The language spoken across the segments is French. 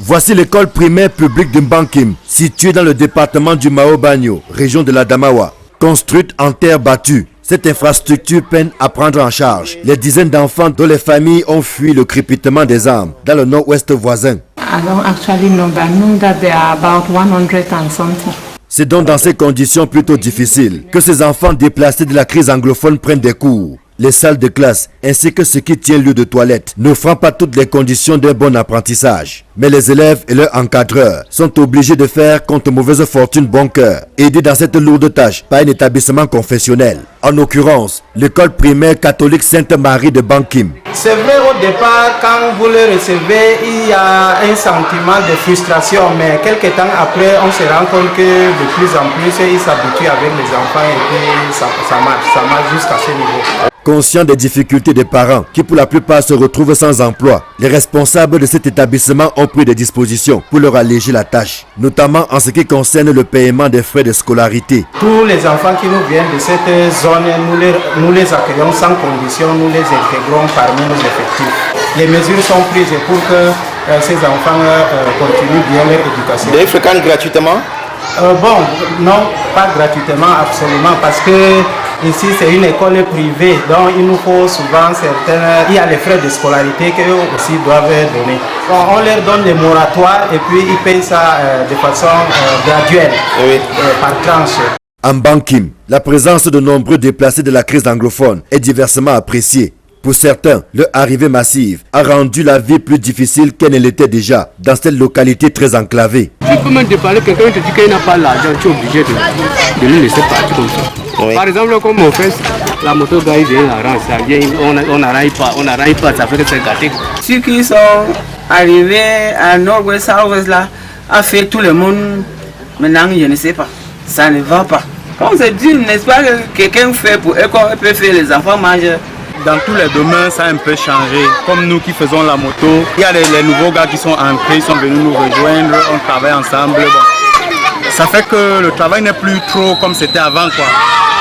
Voici l'école primaire publique de Mbankim, située dans le département du Mao-Bagno, région de l'Adamawa. Construite en terre battue, cette infrastructure peine à prendre en charge les dizaines d'enfants dont les familles ont fui le crépitement des armes dans le nord-ouest voisin. C'est donc dans ces conditions plutôt difficiles que ces enfants déplacés de la crise anglophone prennent des cours. Les salles de classe ainsi que ce qui tient lieu de toilette n'offrant pas toutes les conditions d'un bon apprentissage. Mais les élèves et leurs encadreurs sont obligés de faire contre mauvaise fortune bon cœur, aidés dans cette lourde tâche par un établissement confessionnel. En l'occurrence, l'école primaire catholique Sainte-Marie de Mbankim. C'est vrai, au départ, quand vous le recevez, il y a un sentiment de frustration, mais quelques temps après, on se rend compte que de plus en plus, ils s'habituent avec les enfants et puis ça marche jusqu'à ce niveau. Conscients des difficultés des parents qui pour la plupart se retrouvent sans emploi, les responsables de cet établissement ont pris des dispositions pour leur alléger la tâche, notamment en ce qui concerne le paiement des frais de scolarité. Tous les enfants qui nous viennent de cette zone, nous les accueillons sans condition, nous les intégrons parmi nos effectifs. Les mesures sont prises pour que ces enfants continuent bien leur éducation. Ils fréquentent gratuitement? Non, pas gratuitement, absolument, parce que ici c'est une école privée, donc il nous faut souvent il y a les frais de scolarité qu'eux aussi doivent donner. On leur donne des moratoires et puis ils payent ça de façon graduelle, par tranche. En Mbankim, la présence de nombreux déplacés de la crise anglophone est diversement appréciée. Pour certains, leur arrivée massive a rendu la vie plus difficile qu'elle ne l'était déjà dans cette localité très enclavée. Tu peux même te parler, quelqu'un te dit qu'il n'a pas l'argent, tu es obligé de le laisser partir comme ça. Oui. Par exemple, comme mon frère, la moto gars, il vient la rang, ça vient, on n'arrive pas, ça fait que c'est gâté. Ceux qui sont arrivés à nord-ouest, à ouest là, a fait tout le monde, maintenant je ne sais pas, ça ne va pas. On se dit, n'est-ce pas que quelqu'un fait pour eux, qu'on peut faire les enfants manger. Dans tous les domaines, ça a un peu changé. Comme nous qui faisons la moto, il y a les nouveaux gars qui sont entrés, ils sont venus nous rejoindre, on travaille ensemble. Bon. Ça fait que le travail n'est plus trop comme c'était avant, quoi.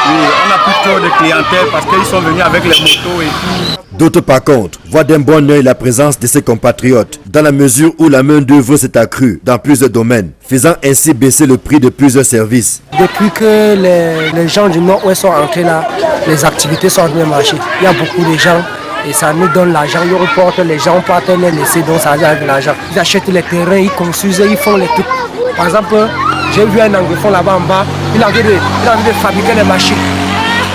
Oui, on n'a plus trop de clientèle parce qu'ils sont venus avec les motos et tout. D'autres par contre voient d'un bon œil la présence de ses compatriotes dans la mesure où la main d'œuvre s'est accrue dans plusieurs domaines, faisant ainsi baisser le prix de plusieurs services. Depuis que les gens du Nord-Ouest sont entrés là, les activités sont en train de marcher. Il y a beaucoup de gens et ça nous donne l'argent. Ils reportent les gens, partent les laisser, donc ça vient avec l'argent. Ils achètent les terrains, ils construisent, ils font les trucs. Par exemple, j'ai vu un anglophone là-bas en bas, il a envie de fabriquer des machines.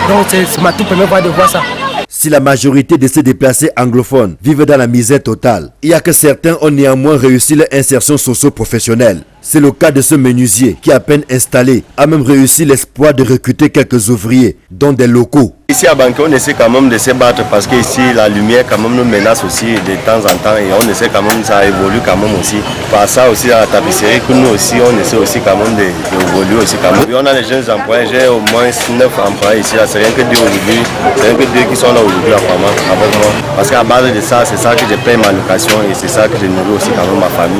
Donc c'est ma toute première fois de voir ça. Si la majorité de ces déplacés anglophones vivent dans la misère totale, il y a que certains ont néanmoins réussi leur insertion socio-professionnelle. C'est le cas de ce menuisier qui, à peine installé, a même réussi l'espoir de recruter quelques ouvriers, dont des locaux. Ici à Mbankim, on essaie quand même de se battre parce que ici la lumière quand même nous menace aussi de temps en temps et on essaie quand même, ça évolue quand même aussi. Par ça aussi à la tapisserie, que nous aussi on essaie aussi quand même d'évoluer aussi quand même. Et on a les jeunes employés, j'ai au moins 9 employés ici, c'est rien que 2 aujourd'hui, c'est rien que 2 qui sont là aujourd'hui apparemment avec moi. Parce qu'à base de ça, c'est ça que je paye ma location et c'est ça que je nourris aussi quand même ma famille.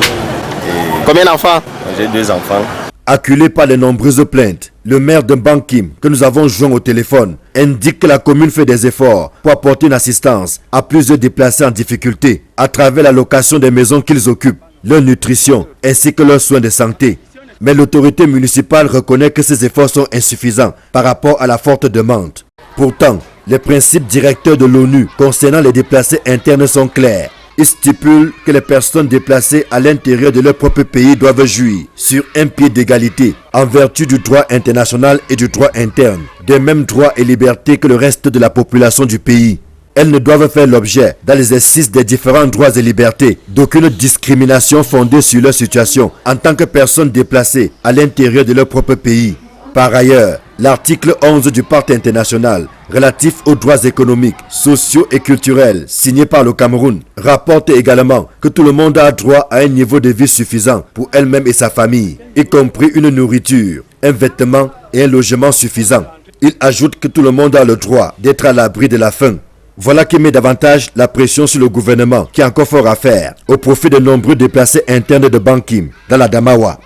Et combien d'enfants? J'ai 2 enfants. Acculé par les nombreuses plaintes, le maire de Mbankim, que nous avons joint au téléphone, indique que la commune fait des efforts pour apporter une assistance à plusieurs déplacés en difficulté à travers la location des maisons qu'ils occupent, leur nutrition ainsi que leurs soins de santé. Mais l'autorité municipale reconnaît que ces efforts sont insuffisants par rapport à la forte demande. Pourtant, les principes directeurs de l'ONU concernant les déplacés internes sont clairs. Il stipule que les personnes déplacées à l'intérieur de leur propre pays doivent jouir sur un pied d'égalité en vertu du droit international et du droit interne, des mêmes droits et libertés que le reste de la population du pays. Elles ne doivent faire l'objet, dans l'exercice des différents droits et libertés, d'aucune discrimination fondée sur leur situation en tant que personnes déplacées à l'intérieur de leur propre pays. Par ailleurs, l'article 11 du Pacte international relatif aux droits économiques, sociaux et culturels signé par le Cameroun rapporte également que tout le monde a droit à un niveau de vie suffisant pour elle-même et sa famille, y compris une nourriture, un vêtement et un logement suffisant. Il ajoute que tout le monde a le droit d'être à l'abri de la faim. Voilà qui met davantage la pression sur le gouvernement qui a encore fort à faire au profit de nombreux déplacés internes de Mbankim dans l'Adamawa.